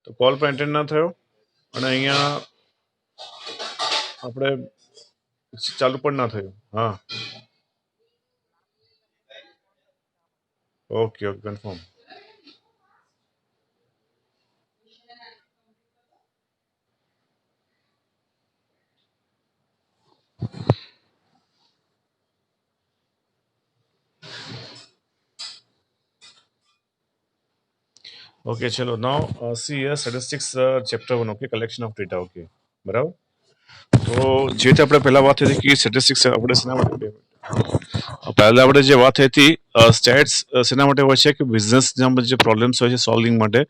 તો કોલ પણ એટેન્ડ ના થયો અને અહીંયા આપણે ચાલુ પણ ના થયું. હા, ઓકે ઓકે, કન્ફર્મ. ઓકે, ચલો now see here statistics chapter 1. Okay, collection of data. Okay, બરાબર. તો જે રીતે આપણે પહેલા વાત થઈ કે સ્ટેટિસ્ટિક્સ આપણે શેના માટે, પહેલા આપણે જે વાત થઈ હતી સ્ટેટ્સ શેના માટે હોય છે કે બિઝનેસના જે પ્રોબ્લેમ્સ હોય છે સોલ્વિંગ માટે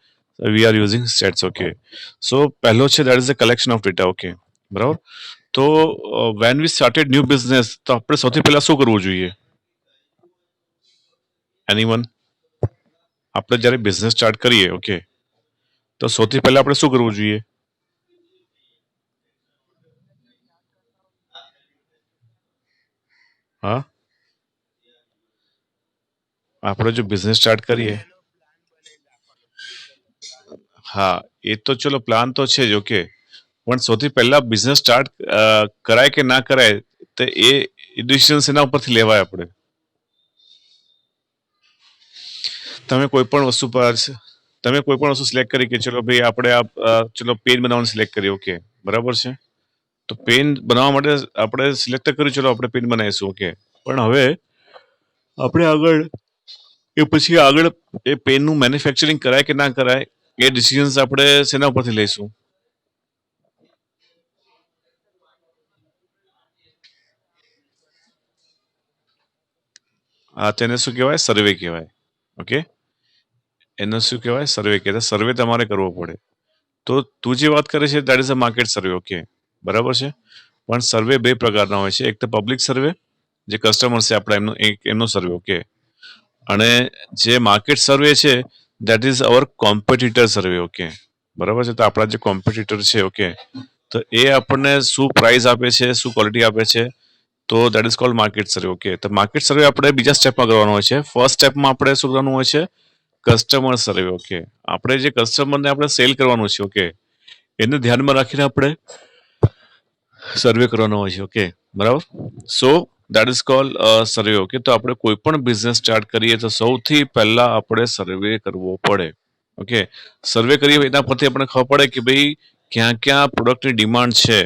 we are using stats. Okay, so પહેલો છે that is the collection of data. Okay, બરાબર. તો when we started new business તો આપણે સૌથી પહેલા શું કરવું જોઈએ? એનીવન? આપણે જ્યારે બિઝનેસ સ્ટાર્ટ કરીએ, ઓકે, તો સૌથી પહેલા આપણે શું કરવું જોઈએ? હા, આપણે જો બિઝનેસ સ્ટાર્ટ કરીએ, હા, એ તો ચલો પ્લાન તો છે જ. ઓકે, પણ સૌથી પહેલા બિઝનેસ સ્ટાર્ટ કરાય કે ના કરાય તો એ ડિસિઝન એના ઉપરથી લેવાય. આપણે તમે કોઈ પણ વસ્તુ પર તમે કોઈ પણ વસ્તુ સિલેક્ટ કરી કે ચલો ભાઈ આપણે ચલો પેન બનાવવાનું સિલેક્ટ કરી. ઓકે, બરાબર છે. તો પેન બનાવવા માટે આપણે સિલેક્ટ કર્યું, ચલો આપણે પેન બનાવીશું. ઓકે, પણ હવે આપણે આગળ પછી આગળ એ પેનનું મેન્યુફેક્ચરિંગ કરાય કે ના કરાય એ ડિસિઝન્સ આપણે શેના ઉપરથી લઈશું? આ તેને શું કહેવાય? સર્વે કહેવાય. ઓકે, એનો શું કહેવાય? સર્વે કહેવાય. સર્વે તમારે કરવો પડે. તો તું જે વાત કરે છે that is a market survey. Okay, બરાબર છે. પણ સર્વે બે પ્રકારના હોય છે. એક તો પબ્લિક સર્વે, જે કસ્ટમર છે આપણા એમનો સર્વે. ઓકે, અને જે માર્કેટ સર્વે છે that is our competitor survey. Okay, બરાબર છે. તો આપણા જે કોમ્પિટિટર છે, ઓકે, તો એ આપણને શું પ્રાઇસ આપે છે, શું ક્વોલિટી આપે છે, તો that is cold market survey. Okay, તો માર્કેટ સર્વે આપણે બીજા સ્ટેપમાં કરવાનો હોય છે. ફર્સ્ટ સ્ટેપમાં આપણે શું કરવાનું હોય છે? કસ્ટમર સર્વે. ઓકે, આપણે જે કસ્ટમરને આપણે સેલ કરવાનું છે, ઓકે, એને ધ્યાનમાં રાખીને આપણે સર્વે કરવાનો હોય છે. ઓકે, બરાબર. So that is call survey. Okay, તો આપણે કોઈ પણ બિઝનેસ સ્ટાર્ટ કરીએ તો સૌથી પહેલા આપણે સર્વે કરવો પડે. ઓકે, સર્વે કરીએ એના પરથી આપણે ખબર પડે કે ભાઈ ક્યાં ક્યાં પ્રોડક્ટની ડિમાન્ડ છે.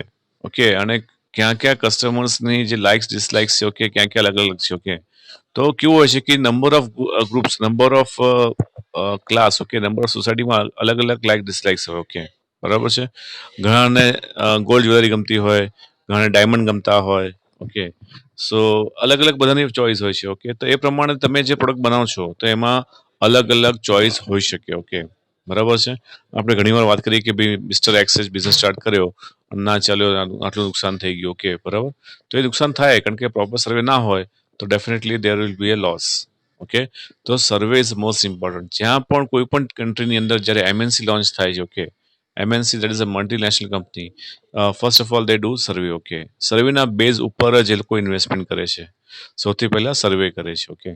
ઓકે, અને ક્યાં ક્યાં કસ્ટમર્સની જે લાઇક્સ ડિસલાઇક્સ છે. ઓકે, ક્યાં ક્યાં અલગ અલગ છે. ઓકે, તો કેવું હોય છે કે number of groups, number of class, okay, number of સોસાયટીમાં અલગ અલગ લાઇક ડિસલાઇક્સ હોય. ઓકે, બરાબર છે. ઘણાને ગોલ્ડ જ્વેલરી ગમતી હોય, ઘણાને ડાયમંડ ગમતા હોય. ઓકે, સો અલગ અલગ બધાની ચોઈસ હોય છે. ઓકે, તો એ પ્રમાણે તમે જે પ્રોડક્ટ બનાવો છો તો એમાં અલગ અલગ ચોઈસ હોઈ શકે. ઓકે, બરાબર છે. આપણે ઘણી વાર વાત કરીએ કે ભાઈ મિસ્ટર એક્સે બિઝનેસ સ્ટાર્ટ કર્યો, ના ચાલ્યો, આટલું નુકસાન થઈ ગયું. ઓકે, બરાબર. તો એ નુકસાન થાય કારણ કે પ્રોપર સર્વે ના હોય તો definitely there will be A loss. Okay, તો સર્વે ઇઝ મોસ્ટ ઇમ્પોર્ટન્ટ. જ્યાં પણ કોઈ પણ કન્ટ્રીની અંદર જ્યારે એમએનસી લોન્ચ થાય છે, okay, MNC that is a multinational company, first of all they do survey. Okay, સર્વેના બેઝ ઉપર જ એ લોકો ઇન્વેસ્ટમેન્ટ કરે છે. સૌથી પહેલા સર્વે કરે છે. ઓકે,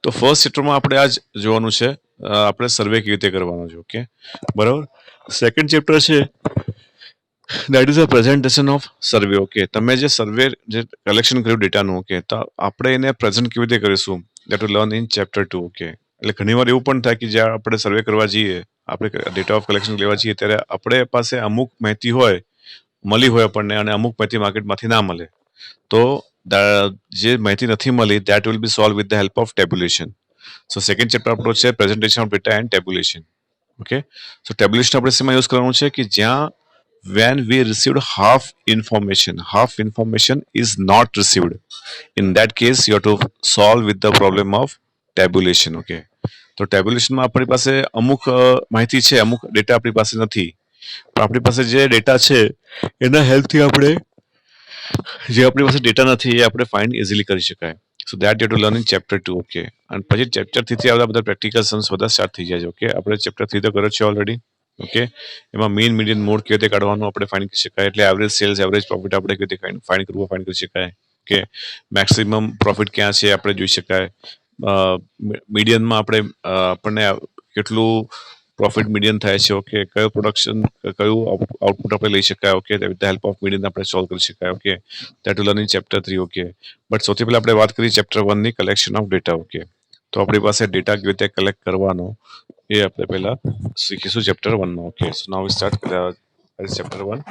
તો ફર્સ્ટ ચેપ્ટરમાં આપણે આજ જોવાનું છે, આપણે સર્વે કેવી રીતે કરવાનો છે. ઓકે, બરાબર. સેકન્ડ ચેપ્ટર છે that is a presentation of survey. Okay, તમે જે સર્વે જે કલેક્શન કર્યું ડેટાનું, ઓકે, તો આપણે એને પ્રેઝન્ટ કેવી રીતે કરીશું that will learn in chapter 2. Okay, એટલે ઘણી વાર એવું પણ થાય કે જ્યારે આપણે સર્વે કરવા જઈએ, આપણે ડેટા ઓફ કલેક્શન લેવા જઈએ ત્યારે આપણે પાસે અમુક માહિતી હોય, મળી હોય આપણને, અને અમુક માહિતી માર્કેટમાંથી ના મળે. તો જે માહિતી નથી મળી that will be solve with the help of tabulation. So second chapter આપણો છે presentation of data and tabulation. Okay, so tabulation આપણે શેમાં યુઝ કરવાનું છે કે જ્યાં when we received half information is not received, in that case you have to solve with the problem of tabulation. Okay, તો ટેબ્યુલેશનમાં આપણી પાસે અમુક માહિતી છે, અમુક ડેટા આપણી પાસે નથી, પણ આપણી પાસે જે ડેટા છે એના હેલ્પથી આપણે જે આપણી પાસે ડેટા નથી એ આપણે ફાઇન્ડ ઇઝીલી કરી શકાય. So that you to learn in chapter 2. Okay, અને પછી ચેપ્ટર 3 થી બધા પ્રેક્ટિકલ સમ્સ બધા સ્ટાર્ટ થઈ જાય છે. ઓકે, આપણે ચેપ્ટર 3 તો કર્યો છે ઓલરેડી. ઓકે, એમાં મીન મીડિયન મોડ કેવી રીતે કાઢવાનું આપણે ફાઇન્ડ કરી શકાય, એટલે એવરેજ સેલ્સ, એવરેજ પ્રોફિટ આપણે કેવી રીતે ફાઇન્ડ કરી શકાય. ઓકે, મેક્સિમમ પ્રોફિટ ક્યાં છે આપણે જોઈ શકાય. મીડિયનમાં આપણને કેટલું પ્રોફિટ મીડિયન થાય છે, ઓકે, કયો પ્રોડક્શન, કયું આઉટપુટ આપણે લઈ શકાય, okay, with the help of median આપણે સોલ્વ કરી શકાય, okay, that will learn in chapter 3, okay. But સૌથી પહેલા આપણે વાત કરી ચેપ્ટર 1 ની કલેક્શન ઓફ ડેટા, ઓકે. તો આપણી પાસે ડેટા કેવી રીતે કલેક્ટ કરવાનો એ આપણે પહેલા શીખીશું ચેપ્ટર 1 માં, okay. So now we start chapter 1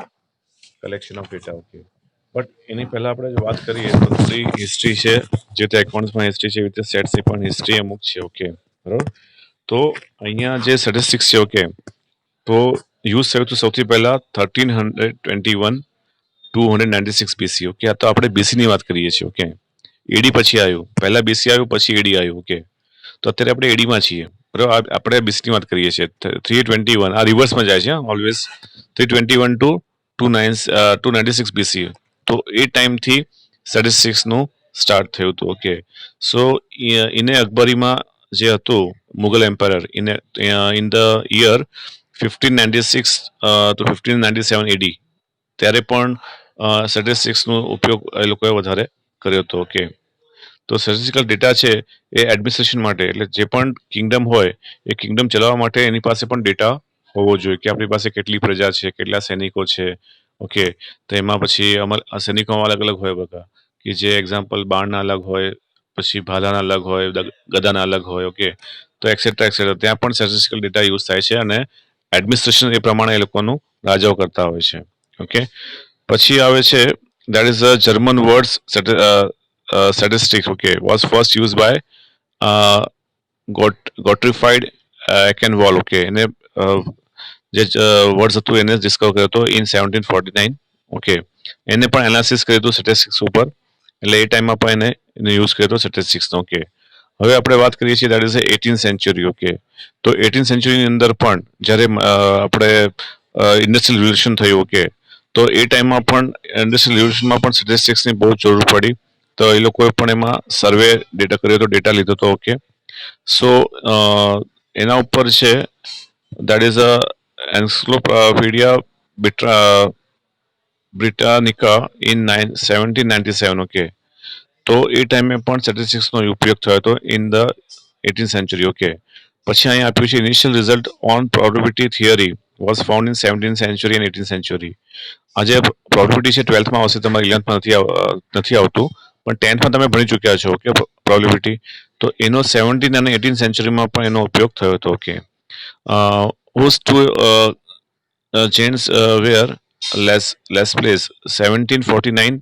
collection of data, okay. But એની પહેલા આપણે જો વાત કરીએ તો થોડી હિસ્ટ્રી છે, જે રીતે એકાઉન્ટ્સમાં હિસ્ટ્રી છે એવી રીતે સેટ્સની પણ હિસ્ટ્રી અમુક છે, ઓકે, બરાબર. તો અહીંયા જે સ્ટેટિસ્ટિક્સ છે, ઓકે, તો યુઝ થયું હતું સૌથી પહેલા 1321 296 BC, ઓકે. આ તો આપણે BC ની વાત કરીએ છીએ, ઓકે. એડી પછી આવ્યું, પહેલા BC આવ્યું પછી એડી આવ્યું, ઓકે. તો અત્યારે આપણે એડીમાં છીએ, બરાબર. આપણે BC ની વાત કરીએ છીએ. 321 આ રિવર્સમાં જાય છે ઓલવેઝ. 321 two 296 BC. તો એ ટાઈમથી સ્ટેટિસ્ટિક્સનું સ્ટાર્ટ થયું હતું, ઓકે. સો ઇને અકબરીમાં જે હતું Mughal empire in the year 1596 to 1597 AD, ત્યારે પણ સ્ટેટિસ્ટિક્સનો ઉપયોગ એ લોકોએ વધારે કર્યો હતો, ઓકે. તો સ્ટેટિસ્ટિકલ ડેટા છે એ એડમિનિસ્ટ્રેશન માટે, એટલે જે પણ કિંગડમ હોય એ કિંગડમ ચલાવવા માટે એની પાસે પણ ડેટા હોવો જોઈએ કે આપણી પાસે કેટલી પ્રજા છે, કેટલા સૈનિકો છે, ઓકે. તો એમાં પછી સૈનિકોમાં અલગ અલગ હોય બધા, કે જે એક્ઝામ્પલ બાણના અલગ હોય, પછી ભાલાના અલગ હોય, ગદાના અલગ હોય, ઓકે. તો એક્સેટ્રા એક્સેટ્રા ત્યાં પણ સ્ટેટિસ્ટિકલ ડેટા યુઝ થાય છે અને એડમિનિસ્ટ્રેશન એ પ્રમાણે એ લોકોનું રાજાઓ કરતા હોય છે, ઓકે. પછી આવે છે that is a German words statistics, okay, was first used by Gottfried Eichenwald, okay. એને જે વર્ડ્સ હતું એને ડિસ્કવર કર્યો હતો ઇન 1749, ઓકે. એને પણ એનાલિસિસ કર્યું હતું સ્ટેટિસ્ટિક્સ ઉપર, એટલે એ ટાઈમમાં પણ એને યુઝ કર્યો હતો સ્ટેટિસ્ટિક્સનો, ઓકે. હવે આપણે વાત કરીએ છીએ that is 18th century, okay. તો 18th સેન્ચુરીની અંદર પણ જ્યારે આપણે ઇન્ડસ્ટ્રીયલ રિવોલ્યુશન થયું, ઓકે, તો એ ટાઈમમાં પણ ઇન્ડસ્ટ્રીયલ રિવોલ્યુશનમાં પણ સ્ટેટિસ્ટિક્સની બહુ જરૂર પડી. તો એ લોકોએ પણ એમાં સર્વે ડેટા કર્યો હતો, ડેટા લીધો હતો, ઓકે. સો એના ઉપર છે that is a Encyclopaedia Britannica in 1797, okay. તો એ ટાઈમે પણ સ્ટેટિસ્ટિક્સનો ઉપયોગ થયો હતો in the 18th century, okay. પછી અહીંયા આપ્યું છે initial result on probability theory was found in 17th century and 18th century. આજે પ્રોબેબિલિટી છે 12થમાં આવશે, તમારે 11થમાં નથી આવતું, પણ 10થમાં તમે ભણી ચૂક્યા છો, ઓકે, પ્રોબેબિલિટી. તો એનો 17 અને 18 સેન્ચુરીમાં પણ એનો ઉપયોગ થયો હતો, ઓકે. હોઝ ટુ ચેન્જ વેર લેસ પ્લેસ 1749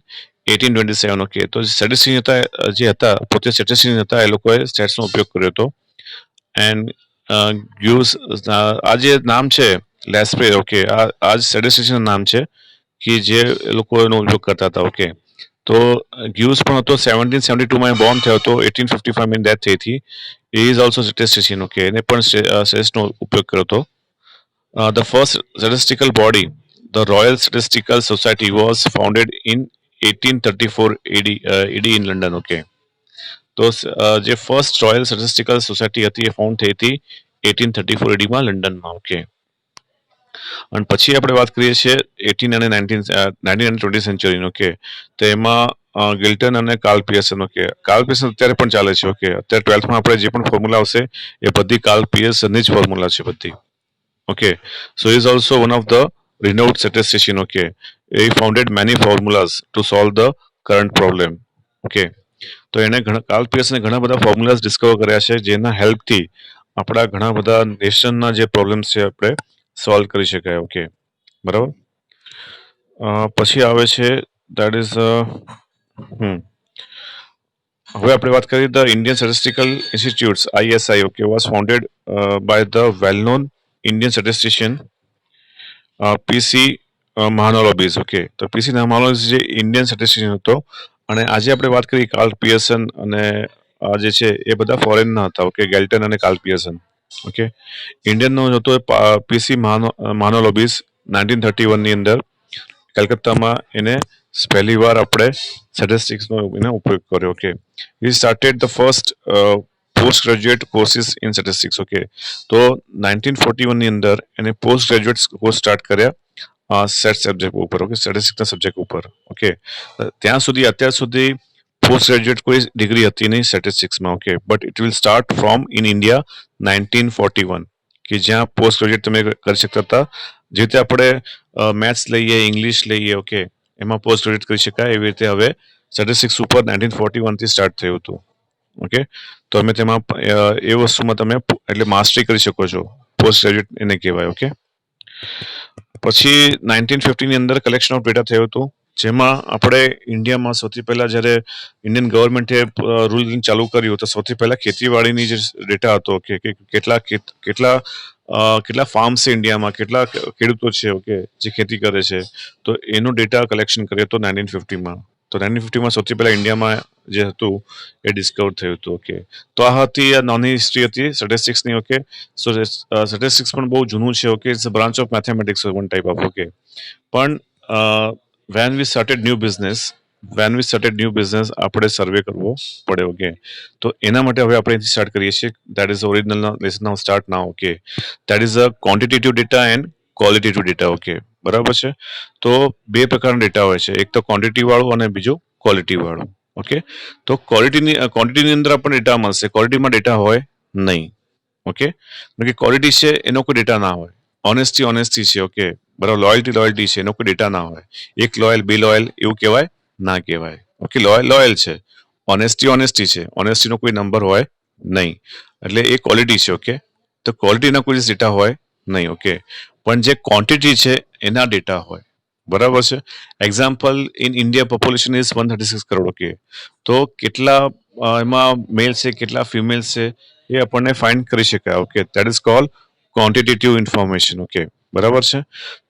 1827, ઓકે. તો સ્ટેટિસ્ટિશિયન હતા જે હતા પોતે સ્ટેટિસ્ટિશિયન હતા, એ લોકોએ સ્ટેટ્સનો ઉપયોગ કર્યો હતો. એન્ડ ગ્યુઝ આ જે નામ છે લેસ્પ્રે, ઓકે, આ જ સ્ટેટિસ્ટિશિયન નામ છે કે જે લોકો એનો ઉપયોગ કરતા હતા, ઓકે. તો ગ્યુઝ પણ હતો 1772માં બોર્ન થયો હતો, 1855માં ડેથ થઈ હતી. એ ઇઝ ઓલ્સો સ્ટેટિસ્ટિશિયન, ઓકે. એને પણ સ્ટેટ્સનો ઉપયોગ કર્યો હતો. The first statistical body the royal statistical society was founded in 1834 AD in London, okay. તો જે ફર્સ્ટ રોયલ સ્ટેટિસ્ટિકલ સોસાયટી હતી એ ફાઉન્ડ થઈ હતી 1834 ADમાં લંડનમાં, ઓકે. અને પછી આપણે વાત કરીએ છીએ 18 અને 19 અને 20th સેન્ચુરીનો, ઓકે. તો એમાં ગિલ્ટન અને Karl Pearson, okay. Karl Pearson અત્યારે પણ ચાલે છે, ઓકે. અત્યારે 12થમાં આપણે જે પણ ફોર્મ્યુલા આવશે એ બધી કાર્લ પિયર્સનની જ ફોર્મ્યુલા છે બધી, okay. So is also one of the renowned statistician, okay. He founded many formulas to solve the current problem, okay. તો એને કાર્લ પિયર્સને ઘણા બધા ફોર્મ્યુલાઝ ડિસ્કવર કર્યા છે જેના હેલ્પથી આપણા ઘણા બધા નેશનના જે પ્રોબ્લેમ્સ છે આપણે સોલ્વ કરી શકાય, ઓકે, બરાબર. પછી આવે છે દેટ ઇઝ હવે આપણે વાત કરીએ the Indian Statistical Institutes ISI, okay, was founded by the well known Indian statistician PC Mahalanobis, okay. તો પીસી મહાનોલોબીઝ જે ઇન્ડિયન સ્ટેટિસ્ટિશિયન હતો, અને આજે આપણે વાત કરી કાર્લ પિયર્સન અને આ જે છે એ બધા ફોરેનના હતા, ઓકે. ગેલ્ટન અને કાર્લ પિયર્સન, ઓકે. ઇન્ડિયનનો હતો પીસી મહાનોલોબીઝ 1931ની અંદર કલકત્તામાં એને પહેલી વાર આપણે સ્ટેટિસ્ટિક્સનો એને ઉપયોગ કર્યો, okay. He started the first post graduate courses in statistics, okay. તો 1941ની અંદર એને પોસ્ટ ગ્રેજ્યુએટ કોર્સ સ્ટાર્ટ કર્યા સેટ સબ્જેક્ટ ઉપર, ઓકે, સ્ટેટિસ્ટિક્સના સબ્જેક્ટ ઉપર, ઓકે. ત્યાં સુધી અત્યાર સુધી પોસ્ટ ગ્રેજ્યુએટ કોઈ ડિગ્રી હતી નહીં સ્ટેટિસ્ટિક્સમાં, okay. But it will start from in India 1941, કે જ્યાં પોસ્ટ ગ્રેજ્યુએટ તમે કરી શકતા હતા. જે રીતે આપણે મેથ્સ લઈએ, ઇંગ્લિશ લઈએ, ઓકે, એમાં પોસ્ટ ગ્રેજ્યુએટ કરી શકાય. એવી રીતે હવે સ્ટેટિસ્ટિક્સ ઉપર 1941 થી સ્ટાર્ટ થયું હતું. ઓકે, તો અમે તેમાં એ વસ્તુમાં તમે એટલે માસ્ટરી કરી શકો છો. પોસ્ટ ગ્રેજ્યુએટ એને કહેવાય. ઓકે, પછી 1950ની અંદર કલેક્શન ઓફ ડેટા થયું હતું, જેમાં આપણે ઇન્ડિયામાં સૌથી પહેલા જ્યારે ઇન્ડિયન ગવર્મેન્ટે રૂલિંગ ચાલુ કર્યું તો સૌથી પહેલા ખેતીવાડીની જે ડેટા હતો કે કેટલા કેટલા કેટલા ફાર્મ છે ઇન્ડિયામાં, કેટલા ખેડૂતો છે, ઓકે, જે ખેતી કરે છે, તો એનો ડેટા કલેક્શન કર્યો હતો 1950માં. તો 1950માં સૌથી પહેલા ઇન્ડિયામાં જે હતું એ ડિસ્કવર થયું હતું. ઓકે, તો આ હતી આ નાની હિસ્ટ્રી હતી સ્ટેટિસ્ટિક્સની. ઓકે, સો સ્ટેટિસ્ટિક્સ પણ બહુ જૂનું છે. Okay, it's a branch of mathematics, one type of. Okay, પણ when we started new business આપણે સર્વે કરવો પડે. ઓકે, તો એના માટે હવે આપણે અહીંથી સ્ટાર્ટ કરીએ છીએ. That is original lesson now start now. Okay, that is a quantitative data and qualitative data. Okay, બરાબર છે. તો બે પ્રકારના ડેટા હોય છે, એક તો ક્વોન્ટિટી વાળું અને બીજું ક્વોલિટી વાળું. ઓકે, તો ક્વોન્ટિટીની અંદર આપણને ડેટા મળશે, ક્વોલિટીમાં ડેટા હોય નહીં. ઓકે, ક્વોલિટી છે એનો કોઈ ડેટા ના હોય. ઓનેસ્ટી છે. ઓકે, બરાબર. લોયલ્ટી છે, એનો કોઈ ડેટા ના હોય. એક લોયલ, બે લોયલ એવું કહેવાય ના કહેવાય. ઓકે, લોયલ છે. ઓનેસ્ટી છે, ઓનેસ્ટીનો કોઈ નંબર હોય નહીં, એટલે એ ક્વોલિટી છે. ઓકે, તો ક્વોલિટીના કોઈ ડેટા હોય નહીં. ઓકે, પણ જે ક્વોન્ટિટી છે એના ડેટા હોય. બરાબર છે. Example, in India population is 136 crore. Okay, તો કેટલા એમાં મેલ છે, કેટલા ફિમેલ છે, એ આપણને ફાઇન્ડ કરી શકાય. Okay, that is called quantitative information. Okay, બરાબર છે.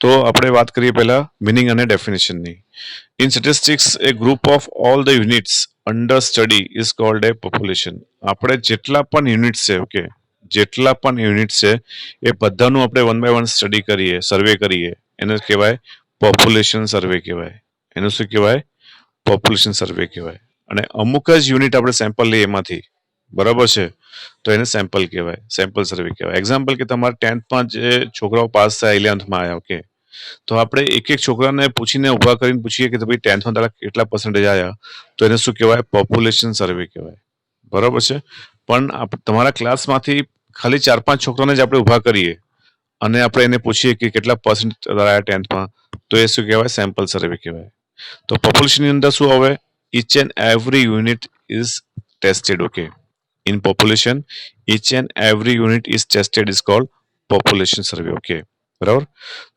તો આપણે વાત કરીએ પહેલા મિનિંગ અને ડેફિનેશનની. In statistics a group of all the units under study is called a population. આપણે જેટલા પણ યુનિટ્સ છે, ઓકે, જેટલા પણ યુનિટ્સ છે એ બધાનું આપણે વન બાય વન સ્ટડી કરીએ, સર્વે કરીએ, એને કહેવાય પોપ્યુલેશન સર્વે કહેવાય. એનું શું કહેવાય? પોપ્યુલેશન સર્વે કહેવાય. અને અમુક જ યુનિટ આપણે સેમ્પલ લઈએ એમાંથી, બરાબર છે, તો એને સેમ્પલ કહેવાય, સેમ્પલ સર્વે કહેવાય. એક્ઝામ્પલ કે તમારે 10થમાં જે છોકરાઓ પાસ થયા 11થમાં આવ્યા, ઓકે, તો આપણે એક એક છોકરાને પૂછીને ઊભા કરીને પૂછીએ કે ભાઈ 10થમાં તારા કેટલા પર્સન્ટેજ આવ્યા, તો એને શું કહેવાય? પોપ્યુલેશન સર્વે કહેવાય. બરાબર છે. પણ તમારા ક્લાસમાંથી ખાલી 4-5 છોકરાને જ આપણે ઊભા કરીએ અને આપણે એને પૂછીએ કે કેટલા પર્સન્ટ આવ્યા 10થમાં, તો એ શું કહેવાય? સેમ્પલ સર્વે કહેવાય. તો પોપ્યુલેશનની અંદર શું આવે? Each and every unit is tested. Okay, in population each and every unit is tested is called population survey. Okay, બરાબર.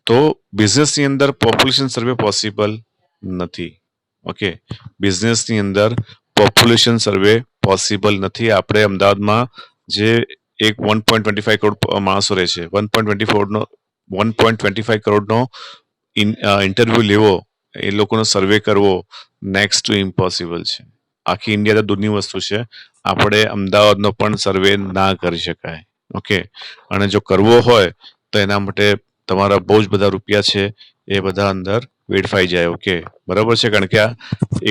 તો બિઝનેસની અંદર પોપ્યુલેશન સર્વે પોસિબલ નથી. ઓકે, બિઝનેસની અંદર પોપ્યુલેશન સર્વે પોસિબલ નથી. આપણે અમદાવાદમાં જે એક 1.25 કરોડ માણસો રહે છે, 1.25 કરોડનો ઇન્ટરવ્યુ લેવો, એ લોકોનો સર્વે કરવો, નેક્સ્ટ ટુ ઇમ્પોસિબલ છે. આખી ઇન્ડિયા તો દૂરની વસ્તુ છે, આપણે અમદાવાદનો પણ સર્વે ના કરી શકાય. ઓકે, અને જો કરવો હોય તો એના માટે તમારા બહુ જ બધા રૂપિયા છે, એ બધા અંદર વેડફાઈ જાય. ઓકે, બરાબર છે. કારણ કે આ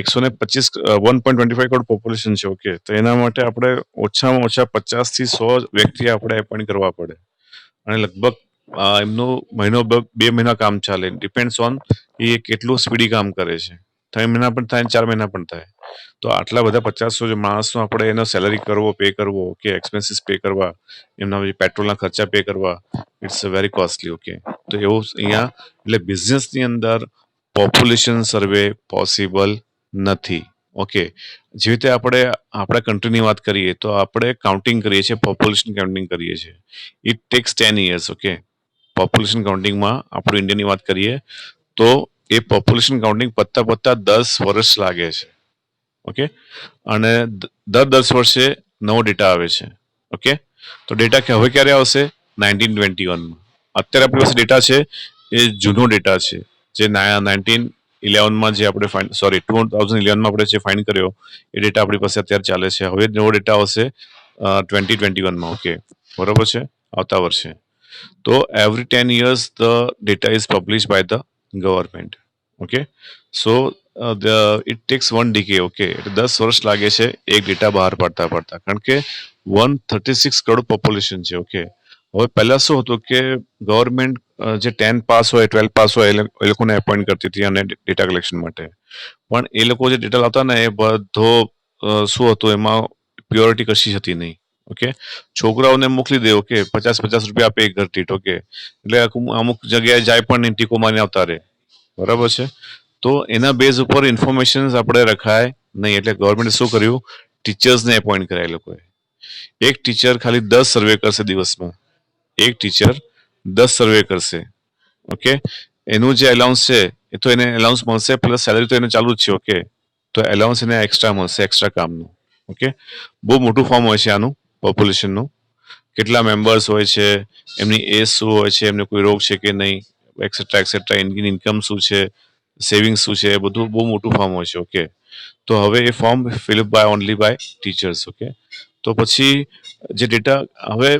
1.25 કરોડ પોપ્યુલેશન છે. ઓકે, તો એના માટે આપણે ઓછામાં ઓછા 50 થી 100 વ્યક્તિ આપણે એપોઇન્ટ કરવા પડે, અને લગભગ એમનું મહિનો 2 મહિના કામ ચાલે. ડિપેન્ડ્સ ઓન એ કેટલું સ્પીડી કામ કરે છે. 3 મહિના પણ થાય, 4 મહિના પણ થાય. તો આટલા બધા 50 માણસનો આપણે એનો સેલરી કરવો, પે કરવો, કે એક્સપેન્સીસ પે કરવા, એમના પેટ્રોલના ખર્ચા પે કરવા, ઇટ્સ વેરી કોસ્ટલી. ઓકે, તો એવું અહીંયા એટલે બિઝનેસની અંદર પોપ્યુલેશન સર્વે પોસિબલ નથી. ઓકે, જે રીતે આપણે આપણા કન્ટ્રીની વાત કરીએ તો આપણે કાઉન્ટિંગ કરીએ છીએ, પોપ્યુલેશન કાઉન્ટિંગ કરીએ છીએ. It takes 10 years. Okay, population કાઉન્ટિંગમાં આપણું ઇન્ડિયાની વાત કરીએ તો એ પોપ્યુલેશન કાઉન્ટિંગ પત્તા 10 વર્ષ લાગે છે. ઓકે, અને દર 10 વર્ષે નવો ડેટા આવે છે. ઓકે, તો ડેટા હવે ક્યારે આવશે? 1921માં. અત્યારે આપણી પાસે ડેટા છે એ જૂનો ડેટા છે, જે 1911માં જે આપણે 2011માં આપણે જે ફાઇન્ડ કર્યો એ ડેટા આપણી પાસે અત્યારે ચાલે છે. હવે નવો ડેટા આવશે 2021માં. ઓકે, બરોબર છે, આવતા વર્ષે. તો every 10 years the data is published by the government. Okay, so it takes 1 decade. Okay, 10 વર્ષ લાગે છે એક ડેટા બહાર પાડતા, કારણ કે 136 કરોડ પોપ્યુલેશન છે. ઓકે, હવે પહેલા શું હતું કે ગવર્મેન્ટ જે 10 પાસ હોય, 12 પાસ હોય એ લોકોને એપોઇન્ટ કરતી હતી અને ડેટા કલેક્શન માટે. પણ એ લોકો જે ડેટા લાવતા ને એ બધો શું હતું, એમાં પ્યોરિટી કશી હતી નહીં. ઓકે, છોકરાઓને મોકલી દે, ઓકે, 50-50 રૂપિયા આપે એક ઘર દીઠ, ઓકે, એટલે અમુક જગ્યાએ જાય પણ નહીં, ટીકો મારીને આવતા રહે, બરાબર છે. તો એના બેઝ ઉપર ઇન્ફોર્મેશન આપણે રખાય નહીં, એટલે ગવર્મેન્ટે શું કર્યું, ટીચર્સને એપોઇન્ટ કર્યા. એ લોકોએ એક ટીચર ખાલી 10 સર્વે કરશે દિવસમાં, એક ટીચર 10 સર્વે કરશે, ઓકે. એનું જે એલાઉન્સ છે એ તો એને એલાઉન્સ મળશે, પ્લસ સેલરી તો એને ચાલુ જ છે, ઓકે. તો એલાઉન્સ એને એક્સ્ટ્રા મળશે, એક્સ્ટ્રા કામનું, ઓકે. બહુ મોટું ફોર્મ હોય છે આનું, પોપ્યુલેશનનું, કેટલા મેમ્બર્સ હોય છે, એમની એજ શું હોય છે, એમને કોઈ રોગ છે કે નહીં, એક્સેટ્રા એક્સેટ્રા, એની ઇન્કમ શું છે, સેવિંગ શું છે, એ બધું બહુ મોટું ફોર્મ હોય છે, ઓકે. તો હવે એ form fill up by only by teachers, okay. તો પછી જે ડેટા, હવે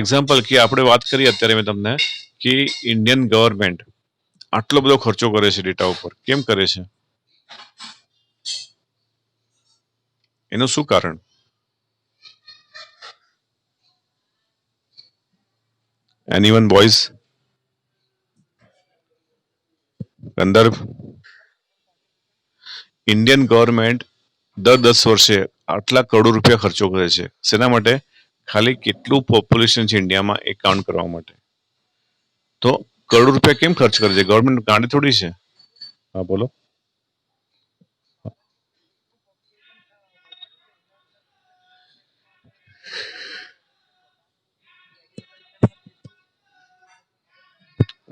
એક્ઝામ્પલ કે આપણે વાત કરીએ અત્યારે મેં તમને કે ઇન્ડિયન ગવર્મેન્ટ આટલો બધો ખર્ચો કરે છે ડેટા ઉપર, કેમ કરે છે, એનું શું કારણ? Anyone boys? સંદર્ભ. ઇન્ડિયન ગવર્મેન્ટ દર 10 વર્ષે આટલા કરોડો રૂપિયા ખર્ચો કરે છે, શેના માટે? ખાલી કેટલું પોપ્યુલેશન છે ઇન્ડિયામાં એ કાઉન્ટ કરવા માટે. તો કરોડો રૂપિયા કેમ ખર્ચ કરે છે? ગવર્મેન્ટ ગાંડી થોડી છે. હા, બોલો.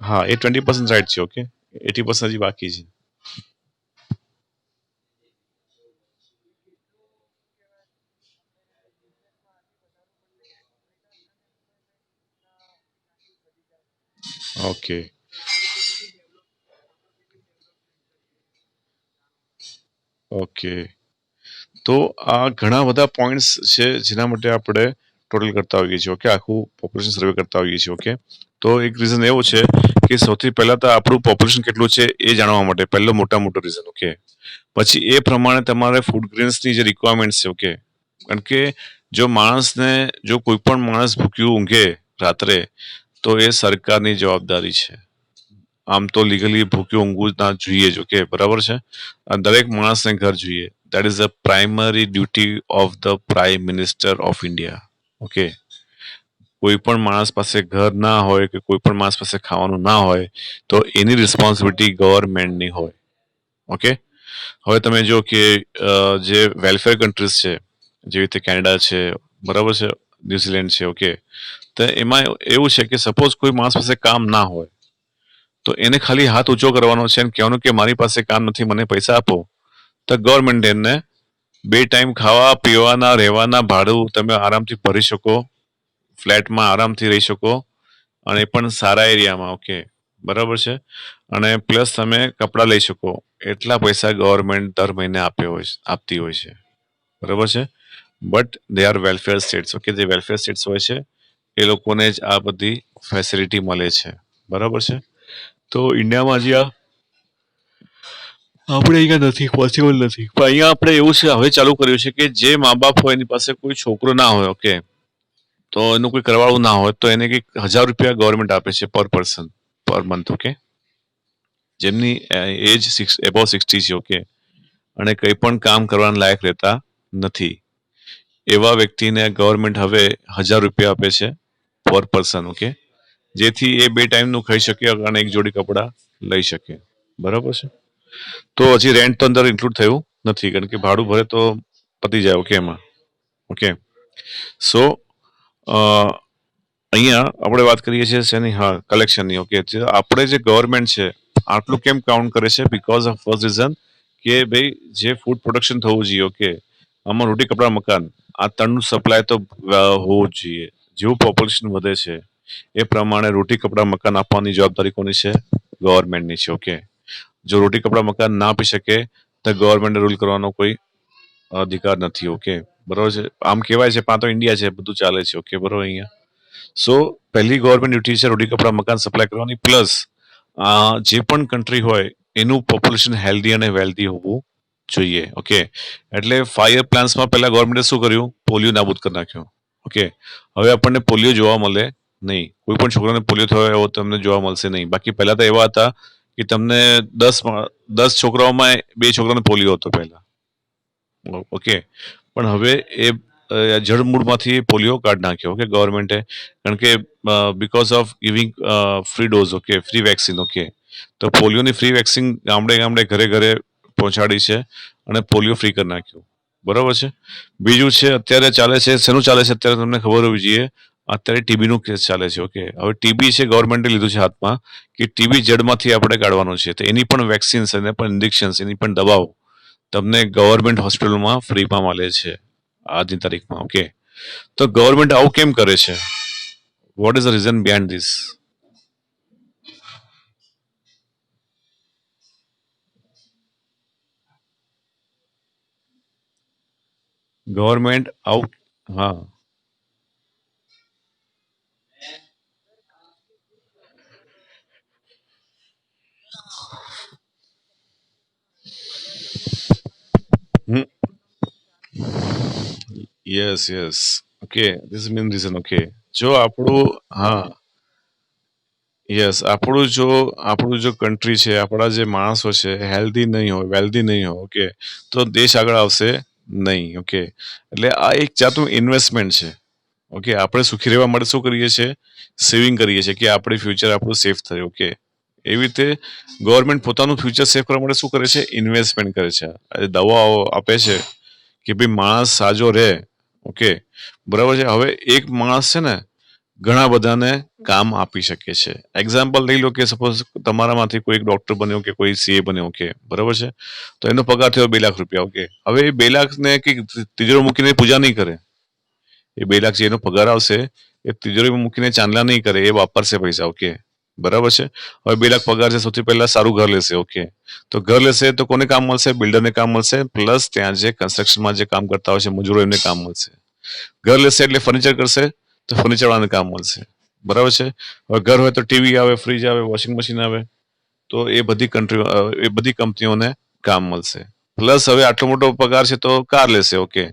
હા, એ 20% રાઈટ છે, ઓકે. 80% હજી બાકી છે. Okay, okay. તો આ ઘણા બધા પોઈન્ટ્સ છે જેના માટે આપણે ટોટલ કરતા હોઈએ છીએ, ઓકે, આખું પોપ્યુલેશન સર્વે કરતા હોઈએ છીએ, ઓકે. તો એક રીઝન એવો છે કે સૌથી પહેલા તો આપણું પોપ્યુલેશન કેટલું છે એ જાણવા માટે પહેલો મોટો રીઝન, ઓકે. પછી એ પ્રમાણે તમારે ફૂડ ગ્રેન્સની જે રિક્વાયરમેન્ટ છે, ઓકે. કારણ કે જો કોઈ પણ માણસ ભૂખ્યું ઊંઘે રાત્રે તો એ સરકારની જવાબદારી છે. આમ તો લીગલી ભૂખ્યું ઊંઘવું ના જોઈએ જ, ઓકે, બરાબર છે. દરેક માણસને ઘર જોઈએ. That is the primary duty of the prime minister of India, okay. કોઈ પણ માણસ પાસે ઘર ના હોય કે કોઈ પણ માણસ પાસે ખાવાનું ના હોય તો એની રિસ્પોન્સિબિલિટી ગવર્મેન્ટની હોય, ઓકે. હવે તમે જો કે જે વેલફેર કન્ટ્રીઝ છે, જેવી રીતે કેનેડા છે, બરાબર છે, ન્યુઝીલેન્ડ છે, ઓકે. તો એમાં એવું છે કે સપોઝ કોઈ માણસ પાસે કામ ના હોય તો એને ખાલી હાથ ઊંચો કરવાનો છે અને કહેવાનું કે મારી પાસે કામ નથી, મને પૈસા આપો. તો ગવર્મેન્ટ એને 2 ટાઈમ ખાવા પીવાના રહેવાના ભાડું તમે આરામથી ભરી શકો, ફ્લેટમાં આરામથી રહી શકો, અને એ પણ સારા એરિયામાં, ઓકે, બરાબર છે. અને પ્લસ તમે કપડાં લઈ શકો, એટલા પૈસા ગવર્મેન્ટ દર મહિને આપતી હોય છે, બરાબર છે. But they are welfare states, okay. જે વેલફેર સ્ટેટ્સ હોય છે એ લોકોને જ આ બધી ફેસિલિટી મળે છે, બરાબર છે. તો ઇન્ડિયામાં હજી આપણે અહીંયા નથી, પોસિબલ નથી. પણ અહીંયા આપણે એવું છે હવે ચાલુ કર્યું છે કે જે મા બાપ હોય એની પાસે કોઈ છોકરો ના હોય, ઓકે, તો એનું કોઈ કરવાળું ના હોય તો એને કંઈક 1,000 રૂપિયા ગવર્મેન્ટ આપે છે પર પર્સન પર મંથ, ઓકે. જેમની એજ એબોવ 60 છે, ઓકે, અને કંઈ પણ કામ કરવાના લાયક રહેતા નથી, એવા વ્યક્તિને ગવર્મેન્ટ હવે 1,000 રૂપિયા આપે છે પર પર્સન, ઓકે. જેથી એ 2 ટાઈમનું ખાઈ શકે અને એક જોડી કપડાં લઈ શકે, બરાબર છે. તો હજી રેન્ટ તો અંદર ઇન્ક્લુડ થયું નથી, કારણ કે ભાડું ભરે તો પતી જાય, ઓકે, એમાં, ઓકે. સો અહીંયા આપણે વાત કરીએ છીએ શેની? હા, કલેક્શનની, ઓકે. આપણે જે ગવર્મેન્ટ છે આટલું કેમ કાઉન્ટ કરે છે? બીકોઝ ઓફ ફર્સ્ટ રીઝન કે ભાઈ જે ફૂડ પ્રોડક્શન થવું જોઈએ, ઓકે, આમાં રોટી કપડા મકાન આ ત્રણનું સપ્લાય તો હોવું જ જોઈએ. જેવું પોપ્યુલેશન વધે છે એ પ્રમાણે રોટી કપડા મકાન આપવાની જવાબદારી કોની છે? ગવર્મેન્ટની છે, ઓકે. જો રોટી કપડા મકાન ના આપી શકે તો ગવર્મેન્ટ રૂલ કરવાનો કોઈ અધિકાર નથી, ઓકે, બરોબર છે. આમ કહેવાય છે, તો ઇન્ડિયા છે, બધું ચાલે છે, ઓકે, બરોબર. અહીંયા સો પહેલી ગવર્મેન્ટ ડ્યુટી છે રોટી કપડા મકાન સપ્લાય કરવાની, પ્લસ જે પણ કન્ટ્રી હોય એનું પોપ્યુલેશન હેલ્ધી અને વેલ્ધી હોવું જોઈએ, ઓકે. એટલે 5 યર પ્લાન્સમાં પહેલા ગવર્મેન્ટે શું કર્યું? પોલિયો નાબૂદ કરી નાખ્યો, ઓકે. હવે આપણને પોલિયો જોવા મળે નહીં, કોઈ પણ છોકરાને પોલિયો થયો એવો તમને જોવા મળશે નહીં. બાકી પહેલા તો એવા હતા કે તમને 10 છોકરાઓમાં 2 છોકરાને પોલિયો હતો પહેલા, ઓકે. પણ હવે એ જળમૂળમાંથી પોલિયો કાઢી નાખ્યો ઓકે ગવર્મેન્ટે, કારણ કે because of giving free dose okay, free vaccine okay. તો પોલિયોની ફ્રી વેક્સિન ગામડે ગામડે ઘરે ઘરે પહોંચાડી છે અને પોલિયો ફ્રી કરી નાખ્યું. બરાબર છે. બીજું છે અત્યારે ચાલે છે, શેનું ચાલે છે અત્યારે તમને ખબર હોવી જોઈએ. અત્યારે ટીબીનું કેસ ચાલે છે ઓકે. હવે ટીબી છે ગવર્મેન્ટે લીધું છે હાથમાં કે ટીબી જડમાંથી આપણે કાઢવાનું છે, તો એની પણ વેક્સિન્સ, એને પણ ઇન્જેક્શન્સ, એની પણ દવાઓ તમને ગવર્મેન્ટ હોસ્પિટલમાં ફ્રીમાં મળે છે આજની તારીખમાં ઓકે. તો ગવર્મેન્ટ આવું કેમ કરે છે? What is the reason behind this? Government આવું, હા. Yes yes okay, this main reason okay. જો આપણું, હા, યસ, આપણું જો કન્ટ્રી છે, આપણા જે માણસો છે હેલ્ધી નહીં હોય, વેલ્ધી નહીં હોય ઓકે, તો દેશ આગળ આવશે નહીં ઓકે. એટલે આ એક જાતનું ઇન્વેસ્ટમેન્ટ છે ઓકે. આપણે સુખી રહેવા માટે શું કરીએ છીએ? સેવિંગ કરીએ છીએ કે આપણે ફ્યુચર આપણું સેફ થાય ઓકે. એવી રીતે ગવર્મેન્ટ પોતાનું ફ્યુચર સેફ કરવા માટે શું કરે છે? ઇન્વેસ્ટમેન્ટ કરે છે. દવાઓ આપે છે કે ભાઈ માણસ સાજો રહે ઓકે. બરાબર છે. હવે એક માણસ છે ને ઘણા બધાને કામ આપી શકે છે. એક્ઝામ્પલ લઈ લો કે સપોઝ તમારામાંથી કોઈ એક ડોક્ટર બન્યો કે કોઈ સીએ બન્યો ઓકે, બરાબર છે. તો એનો પગાર થયો 2 લાખ રૂપિયા ઓકે. હવે એ 2 લાખને કે તિજોરી મૂકીને પૂજા નહીં કરે. એ 2 લાખ જે એનો પગાર આવશે એ તિજોરીમાં મૂકીને ચાંદલા નહીં કરે, એ વાપરશે પૈસા ઓકે. બરાબર છે. હવે 2 લાખ પગાર છે, સૌથી પહેલા સારું ઘર લેશે ઓકે. તો ઘર લેશે તો કોને કામ મળશે? બિલ્ડરને કામ મળશે, પ્લસ ત્યાં જે કન્સ્ટ્રક્શનમાં જે કામ કરતા હોય છે મજૂરો એમને કામ મળશે. ઘર લેશે એટલે ફર્નિચર કરશે તો ફર્નિચર વાળાને કામ મળશે. બરાબર છે. હવે ઘર હોય તો ટીવી આવે, ફ્રીજ આવે, વોશિંગ મશીન આવે, તો એ બધી કંપનીઓને કામ મળશે. પ્લસ હવે આટલો મોટો પગાર છે તો કાર લેશે ઓકે.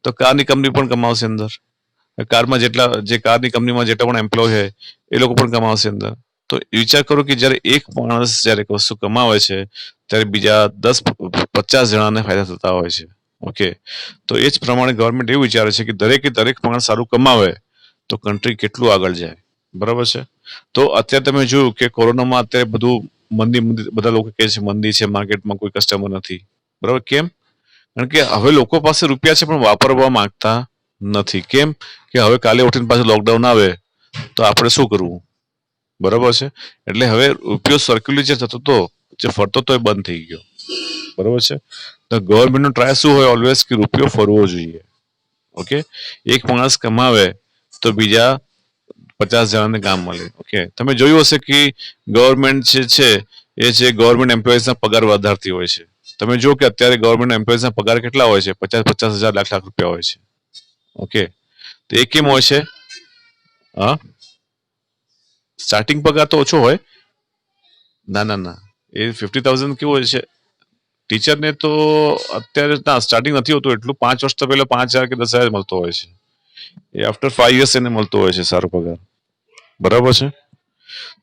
તો કારની કંપની પણ કમાવશે અંદર. કારમાં જે કારની કંપનીમાં જેટલા પણ એમ્પ્લોય છે એ લોકો પણ કમાવશે અંદર. તો વિચાર કરો કે જ્યારે એક માણસ જ્યારે વસ્તુ કમાવે છે ત્યારે બીજા 10-50 જણાને ફાયદા થતા હોય છે ઓકે. તો એ જ પ્રમાણે ગવર્મેન્ટ એવું વિચારે છે કે દરેક માણસ સારું કમાવે તો કન્ટ્રી કેટલું આગળ જાય. બરાબર છે. તો અત્યારે તમે જોયું કે કોરોનામાં અત્યારે બધું મંદી બધા લોકો કહે છે મંદી છે, માર્કેટમાં કોઈ કસ્ટમર નથી. બરાબર, કેમ? કારણ કે હવે લોકો પાસે રૂપિયા છે પણ વાપરવા માંગતા નથી. કેમ? કે હવે કાલે ઉઠીને પાછું લોકડાઉન આવે તો આપણે શું કરવું? બરાબર છે. એટલે હવે રૂપિયો સર્ક્યુલેટ જે થતો હતો, જે ફરતો હતો, એ બંધ થઈ ગયો. બરાબર છે. તો ગવર્મેન્ટનો ટ્રાય શું હોય ઓલવેઝ કે રૂપિયો ફરવો જોઈએ ઓકે. એક માણસ કમાવે તો બીજા 50 જણાને કામ મળે ઓકે. તમે જોયું હશે કે ગવર્મેન્ટ જે છે એ છે ગવર્મેન્ટ એમ્પ્લોઈઝના પગાર વધારતી હોય છે. તમે જો કે અત્યારે ગવર્મેન્ટ એમ્પ્લોઈઝના પગાર કેટલા હોય છે? 50-50 હજાર, લાખ રૂપિયા હોય છે ઓકે. તો એ કેમ હોય છે? હા, સ્ટાર્ટિંગ પગાર તો ઓછો હોય. ના ના ના, એ 50,000 કેવું હોય છે? ટીચરને તો અત્યારે ના સ્ટાર્ટિંગ નથી હોતું એટલું. 5 વર્ષ તો પહેલા 5,000 કે 10,000 મળતો હોય છે. એ આફ્ટર 5 યર્સ એને મળતો હોય છે સારો પગાર. બરાબર છે.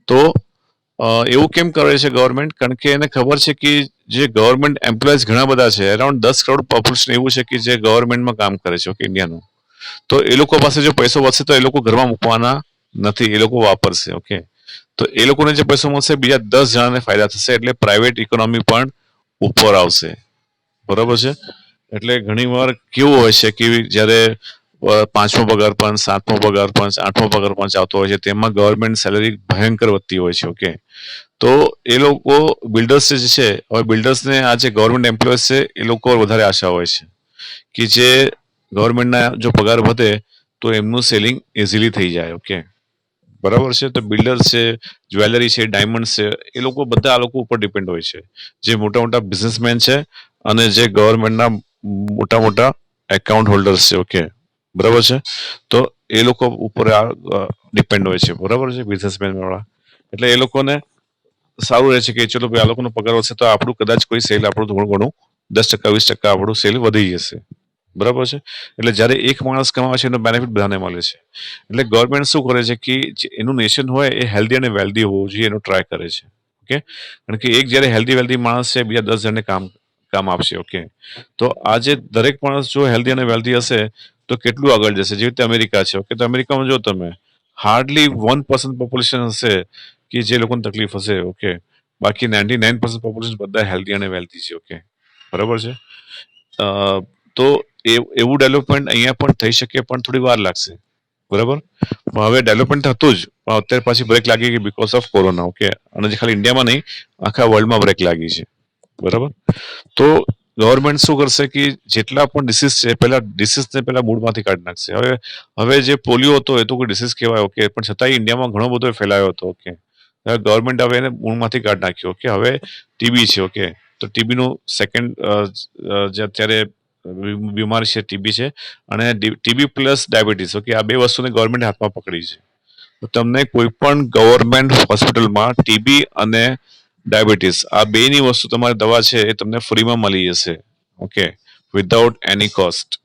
તો એવું કેમ કરે છે ગવર્મેન્ટ? કારણ કે એને ખબર છે કે જે ગવર્મેન્ટ એમ્પ્લોઈઝ ઘણા બધા છે, અરાઉન્ડ 10 કરોડ પોપ્યુલેશન એવું છે કે જે ગવર્મેન્ટમાં કામ કરે છે ઓકે ઇન્ડિયાનું. તો એ લોકો પાસે જો પૈસો વધશે તો એ લોકો ઘરમાં મૂકવાના નથી, એ લોકો વાપરશે ઓકે. તો એ લોકોને જે પૈસો મળશે બીજા 10 જણાને ફાયદા થશે, એટલે પ્રાઇવેટ ઇકોનોમી પણ ઉપર આવશે. બરાબર છે. એટલે ઘણી વાર કેવું હોય છે કે જ્યારે 5મો પગાર પંચ, 7મો પગાર પંચ, 8મો પગાર પંચ આવતો હોય છે તેમાં ગવર્મેન્ટ સેલરી ભયંકર વધતી હોય છે ઓકે. તો એ લોકો બિલ્ડર્સ જે છે, હવે બિલ્ડર્સને આ જે ગવર્મેન્ટ એમ્પ્લોઈઝ છે એ લોકો વધારે આશા હોય છે કે જે ગવર્મેન્ટના જો પગાર વધે તો એમનું સેલિંગ ઇઝીલી થઈ જાય ઓકે. બરાબર છે. તો બિલ્ડર છે, જ્વેલરી છે, ડાયમંડ છે, એ લોકો બધા આ લોકો ઉપર ડિપેન્ડ હોય છે, જે મોટા મોટા બિઝનેસમેન છે અને જે ગવર્મેન્ટના મોટા મોટા એકાઉન્ટ હોલ્ડર્સ છે ઓકે. બરાબર છે. તો એ લોકો ઉપર ડિપેન્ડ હોય છે. બરાબર છે, બિઝનેસમેન વાળા. એટલે એ લોકોને સારું રહે છે કે ચલો ભાઈ આ લોકોનો પગાર વધશે તો આપણું કદાચ કોઈ સેલ આપણું થોડું ઘણું 10%-20% આપણું સેલ વધી જશે. બરાબર છે. એટલે જ્યારે એક માણસ કમાવે છે એનો બેનિફિટ બધાને મળે છે. એટલે ગવર્મેન્ટ શું કરે છે કે એનું નેશન હોય એ હેલ્ધી અને વેલ્ધી હોવું જોઈએ એનો ટ્રાય કરે છે ઓકે. કારણ કે એક જ્યારે હેલ્ધી વેલ્ધી માણસ છે બીજા 10 જણને કામ આપશે ઓકે. તો આજે દરેક માણસ જો હેલ્ધી અને વેલ્ધી હશે તો કેટલું આગળ જશે. જેવી રીતે અમેરિકા છે, ઓકે, તો અમેરિકામાં જો તમે હાર્ડલી 1% પોપ્યુલેશન હશે કે જે લોકોને તકલીફ હશે, ઓકે, બાકી 99% પોપ્યુલેશન બધા હેલ્ધી અને વેલ્ધી છે, ઓકે, બરાબર છે. અ, તો એવું ડેવલપમેન્ટ અહીંયા પણ થઈ શકે, પણ થોડી વાર લાગશે, બરાબર. પણ હવે ડેવલપમેન્ટ થતું જ, પણ અત્યારે પાછી બ્રેક લાગી ગઈ બીકોઝ ઓફ કોરોના, ઓકે, અને જે ખાલી ઇન્ડિયામાં નહીં, આખા વર્લ્ડમાં બ્રેક લાગી છે, બરાબર. તો ગવર્મેન્ટ શું કરશે કે જેટલા પણ ડિસીઝ છે પહેલા ડિસીઝને પહેલા મૂળમાંથી કાઢી નાખશે. હવે જે પોલિયો હતો એ તો કોઈ ડિસીઝ કહેવાય, ઓકે, પણ છતાંય ઇન્ડિયામાં ઘણો બધો ફેલાયો હતો, ઓકે. હવે ગવર્મેન્ટ હવે એને મૂળમાંથી કાઢી નાખ્યો, ઓકે. હવે ટીબી છે, ઓકે, તો ટીબીનું સેકન્ડ જે અત્યારે બીમારી છે ટીબી છે, અને ટીબી પ્લસ ડાયાબિટીસ, ઓકે, આ બે વસ્તુને ગવર્મેન્ટ હાથમાં પકડી છે. તો તમને કોઈ પણ ગવર્મેન્ટ હોસ્પિટલમાં ટીબી અને ડાયાબિટીસ આ બેની વસ્તુ તમારી દવા છે એ તમને ફ્રીમાં મળી જશે, ઓકે, વિધાઉટ એની કોસ્ટ.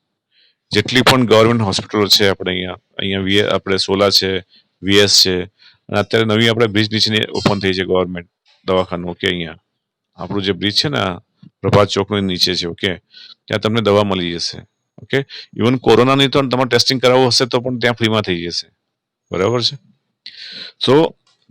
જેટલી પણ ગવર્મેન્ટ હોસ્પિટલો છે આપણે અહીંયા આપણે સોલા છે, વીએસ છે, અને અત્યારે નવી આપણે બ્રિજ નીચે ઓપન થઈ છે ગવર્મેન્ટ દવાખાનું, ઓકે, અહીંયા આપણું જે બ્રિજ છે ને પ્રભાત ચોકની નીચે છે, ઓકે, ત્યાં તમને દવા મળી જશે, ઓકે. ઇવન કોરોનાની તો તમારે ટેસ્ટિંગ કરાવવું હશે તો પણ ત્યાં ફ્રીમાં થઈ જશે, બરાબર છે. સો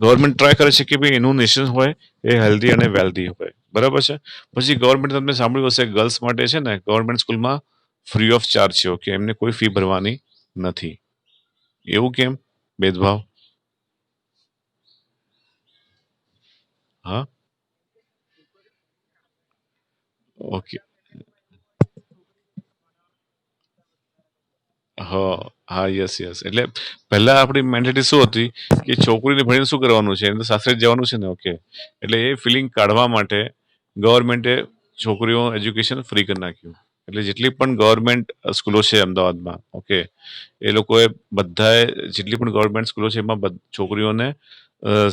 ગવર્મેન્ટ ટ્રાય કરે છે કે ભાઈ એનું નેશન હોય એ હેલ્ધી અને વેલ્ધી હોય, બરાબર છે. પછી ગવર્મેન્ટ તમને સાંભળ્યું હશે ગર્લ્સ માટે છે ને ગવર્મેન્ટ સ્કૂલમાં ફ્રી ઓફ ચાર્જ છે, ઓકે, એમને કોઈ ફી ભરવાની નથી. એવું કેમ ભેદભાવ? હા, ઓકે, હા, હા, યસ, યસ. એટલે પહેલા આપણી મેન્ટાલિટી શું હતી કે છોકરીને ભણીને શું કરવાનું છે, એને તો સાસરે જ જવાનું છે ને, ઓકે. એટલે એ ફિલિંગ કાઢવા માટે ગવર્મેન્ટે છોકરીઓ એજ્યુકેશન ફ્રી કરી નાખ્યું. એટલે જેટલી પણ ગવર્મેન્ટ સ્કૂલો છે અમદાવાદમાં, ઓકે, એ લોકોએ બધાએ જેટલી પણ ગવર્મેન્ટ સ્કૂલો છે એમાં છોકરીઓને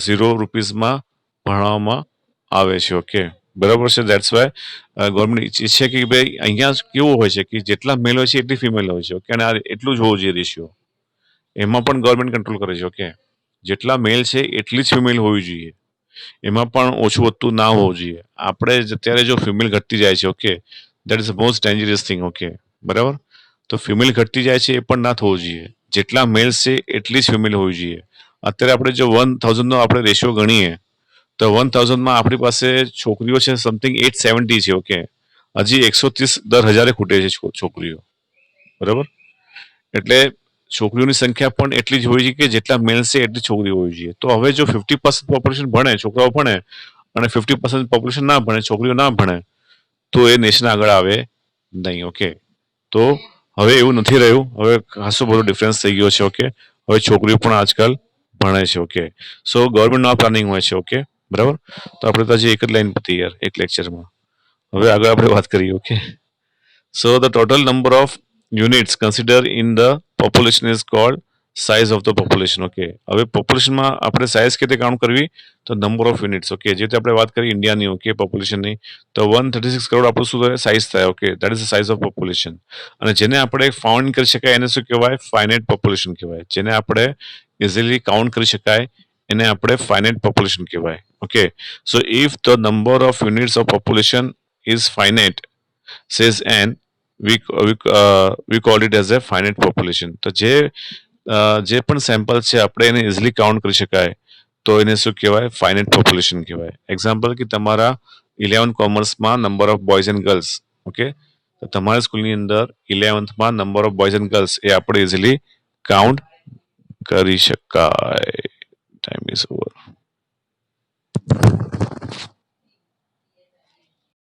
0 રૂપીઝમાં ભણાવવામાં આવે છે, ઓકે, બરાબર છે. દેટ્સ વાય ગવર્મેન્ટ ઈચ્છે છે કે ભાઈ અહીંયા કેવું હોય છે કે જેટલા મેલ હોય છે એટલી ફિમેલ હોય છે, ઓકે, અને આ એટલું જ હોવું જોઈએ રેશિયો. એમાં પણ ગવર્મેન્ટ કંટ્રોલ કરે છે, ઓકે. જેટલા મેલ છે એટલી જ ફિમેલ હોવી જોઈએ, એમાં પણ ઓછું વધતું ના હોવું જોઈએ. આપણે અત્યારે જો ફિમેલ ઘટતી જાય છે, okay, that is the most dangerous thing, okay, બરાબર. તો ફિમેલ ઘટતી જાય છે એ પણ ના થવું જોઈએ. જેટલા મેલ્સ છે એટલી જ ફિમેલ હોવી જોઈએ. અત્યારે આપણે જો 1000નો આપણે રેશિયો ગણીએ તો 1000માં આપણી પાસે છોકરીઓ છે સમથિંગ 870 છે, ઓકે. હજી 130 દર હજારે ખૂટે છે છોકરીઓ, બરાબર. એટલે છોકરીઓની સંખ્યા પણ એટલી જ હોવી જોઈએ કે જેટલા મેલ્સ છે એટલી છોકરીઓ હોવી જોઈએ. તો હવે જો 50% પોપ્યુલેશન ભણે, છોકરાઓ ભણે, અને 50% પોપ્યુલેશન ના ભણે, છોકરીઓ ના ભણે, તો એ નેશન આગળ આવે નહીં, ઓકે. તો હવે એવું નથી રહ્યું, હવે ખાસો બધો ડિફરન્સ થઈ ગયો છે, ઓકે. હવે છોકરીઓ પણ આજકાલ ભણે છે, ઓકે. સો ગવર્મેન્ટનું આ પ્લાનિંગ હોય છે, ઓકે, બરાબર. તો આપણે તો હજી એક જ લાઈન પતી યાર એક લેક્ચરમાં. હવે આગળ આપણે વાત કરીએ, okay. So the total number of units considered in the population is called size of the population. Okay. હવે પોપ્યુલેશનમાં આપણે સાઇઝ કેવી રીતે કાઉન્ટ કરવી તો નંબર ઓફ યુનિટ્સ. ઓકે, જે રીતે આપણે વાત કરી ઇન્ડિયાની, ઓકે, પોપ્યુલેશનની, તો 136 કરોડ આપણું શું થાય સાઇઝ થાય, okay, that is the size of population. અને જેને આપણે ફાઉન્ડ કરી શકાય એને શું કહેવાય ફાઇનાઇટ પોપ્યુલેશન કહેવાય. જેને આપણે ઇઝીલી કાઉન્ટ કરી શકાય એને આપણે ફાઇનાઇટ પોપ્યુલેશન કહેવાય, okay. So if the number of units of population is finite says n, we call it as a finite population. તો જે પણ સેમ્પલ છે આપણે એને ઇઝીલી કાઉન્ટ કરી શકાય તો એને શું કહેવાય ફાઇનાઇટ પોપ્યુલેશન કહેવાય. એક્ઝામ્પલ કે તમારા 11 કોમર્સમાં number of boys and girls, okay, તો તમારા સ્કૂલની અંદર 11થમાં number of boys and girls એ આપણે ઇઝીલી કાઉન્ટ કરી શકાય. Time is over.